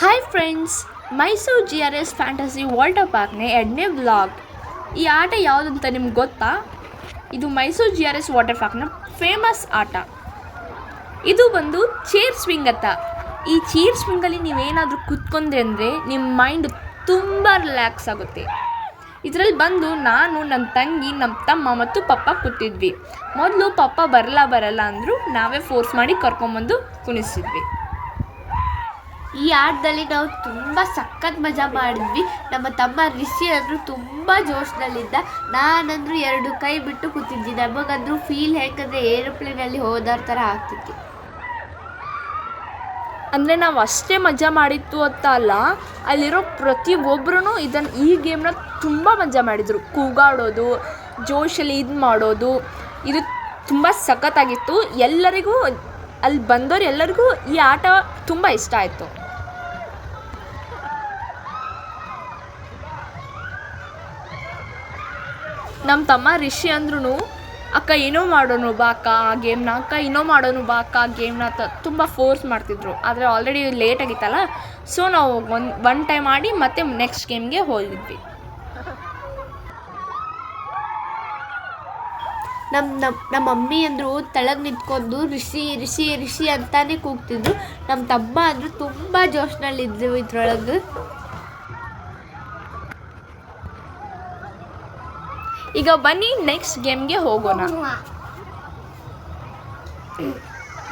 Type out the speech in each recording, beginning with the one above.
Hi friends, Mysuru GRS fantasy water ಪಾರ್ಕ್ನ 2ನೇ vlog. ಈ ಆಟ ಯಾವುದಂತ ನಿಮ್ಗೆ ಗೊತ್ತಾ? ಇದು ಮೈಸೂರು GRS ವಾಟರ್ ಪಾರ್ಕ್ನ ಫೇಮಸ್ ಆಟ. ಇದು ಬಂದು ಚೇರ್ ಸ್ವಿಂಗ್ ಅಂತ. ಈ ಚೇರ್ ಸ್ವಿಂಗಲ್ಲಿ ನೀವೇನಾದರೂ ಕೂತ್ಕೊಂಡ್ರೆ ಅಂದರೆ ನಿಮ್ಮ ಮೈಂಡ್ ತುಂಬ ರಿಲ್ಯಾಕ್ಸ್ ಆಗುತ್ತೆ. ಇದರಲ್ಲಿ ಬಂದು ನಾನು, ನನ್ನ ತಂಗಿ, ನಮ್ಮ ತಮ್ಮ ಮತ್ತು ಪಪ್ಪ ಕೂತಿದ್ವಿ. ಮೊದಲು ಪಪ್ಪ ಬರಲ್ಲ ಅಂದರು. ನಾವೇ ಫೋರ್ಸ್ ಮಾಡಿ ಕರ್ಕೊಂಬಂದು ಕುಣಿಸಿದ್ವಿ. ಈ ಆಟದಲ್ಲಿ ನಾವು ತುಂಬ ಸಖತ್ ಮಜಾ ಮಾಡಿದ್ವಿ. ನಮ್ಮ ತಮ್ಮ ರಿಷಿ ಅಂದರು ತುಂಬ ಜೋಶ್ನಲ್ಲಿದ್ದ. ನಾನಂದ್ರು 2 ಕೈ ಬಿಟ್ಟು ಕೂತಿದ್ವಿ. ನಮಗಂದ್ರು ಫೀಲ್ ಹೇಗಂದರೆ ಏರೋಪ್ಲೇನಲ್ಲಿ ಹೋದವ್ರ ಥರ ಆಗ್ತಿತ್ತು. ಅಂದರೆ ನಾವು ಅಷ್ಟೇ ಮಜಾ ಮಾಡಿತ್ತು ಅಂತ ಅಲ್ಲ, ಅಲ್ಲಿರೋ ಪ್ರತಿಯೊಬ್ಬರೂ ಈ ಗೇಮ್ನ ತುಂಬ ಮಜಾ ಮಾಡಿದರು. ಕೂಗಾಡೋದು, ಜೋಶಲ್ಲಿ ಇದು ಮಾಡೋದು, ಇದು ತುಂಬ ಸಖತ್ತಾಗಿತ್ತು. ಎಲ್ಲರಿಗೂ ಅಲ್ಲಿ ಬಂದವರು ಎಲ್ಲರಿಗೂ ಈ ಆಟ ತುಂಬ ಇಷ್ಟ ಆಯಿತು. ನಮ್ಮ ತಮ್ಮ ರಿಷಿ ಅಂದ್ರೂ ಅಕ್ಕ ಏನೋ ಮಾಡೋನು ಬಾ ಅಕ್ಕ ಆ ಗೇಮ್ನ, ಅಕ್ಕ ಏನೋ ಮಾಡೋನು ಬಾ ಅಕ್ಕ ಆ ಗೇಮ್ನ ಅಂತ ತುಂಬ ಫೋರ್ಸ್ ಮಾಡ್ತಿದ್ರು. ಆದರೆ ಆಲ್ರೆಡಿ ಲೇಟ್ ಆಗಿತ್ತಲ್ಲ, ಸೊ ನಾವು ಒನ್ ಟೈಮ್ ಮಾಡಿ ಮತ್ತೆ ನೆಕ್ಸ್ಟ್ ಗೇಮ್ಗೆ ಹೋಗಿದ್ವಿ. ನಮ್ಮ ಮಮ್ಮಿ ಅಂದರು ತೆಳಗೆ ನಿಂತ್ಕೊಂಡು ರಿಷಿ ಅಂತಾನೆ ಕೂಗ್ತಿದ್ರು. ನಮ್ಮ ತಮ್ಮ ಅಂದರು ತುಂಬ ಜೋಶ್ನಲ್ಲಿದ್ದರು ಇದ್ರೊಳಗೆ. ಈಗ ಬನ್ನಿ ನೆಕ್ಸ್ಟ್ ಗೇಮ್ಗೆ ಹೋಗೋಣ.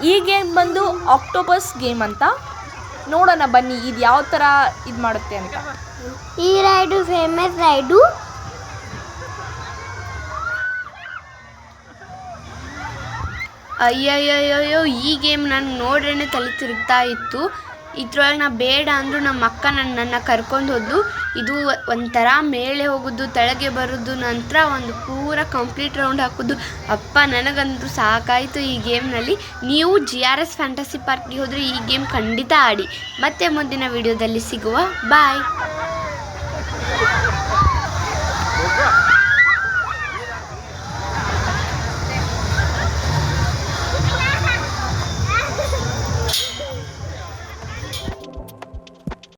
ಈ ಗೇಮ್ ಬಂದು ಆಕ್ಟೋಪಸ್ ಗೇಮ್ ಅಂತ. ನೋಡೋಣ ಬನ್ನಿ ಇದು ಯಾವ ಥರ ಇದು ಮಾಡುತ್ತೆ ಅಂತ. ಈ ರೈಡು ಫೇಮಸ್ ರೈಡು. ಅಯ್ಯಯ್ಯೋ, ಈ ಗೇಮ್ ನಾನು ನೋಡ್ರೇ ತಲೆ ತಿರುಗ್ತಾ ಇತ್ತು. ಇದ್ರೊಳಗೆ ನಾ ಬೇಡ ಅಂದರೂ ನಮ್ಮ ಅಕ್ಕ ನನ್ನ ಕರ್ಕೊಂಡು ಹೋದ್ಲು. ಇದು ಒಂಥರ ಮೇಲೆ ಹೋಗೋದು, ತೆಳಗೆ ಬರೋದು, ನಂತರ ಒಂದು ಪೂರ ಕಂಪ್ಲೀಟ್ ರೌಂಡ್ ಹಾಕೋದು. ಅಪ್ಪ ನನಗಂತೂ ಸಾಕಾಯಿತು ಈ ಗೇಮ್ನಲ್ಲಿ. ನೀವು GRS ಫ್ಯಾಂಟಸಿ ಪಾರ್ಕ್ಗೆ ಹೋದರೆ ಈ ಗೇಮ್ ಖಂಡಿತ ಆಡಿ. ಮತ್ತೆ ಮುಂದಿನ ವಿಡಿಯೋದಲ್ಲಿ ಸಿಗುವ. ಬಾಯ್.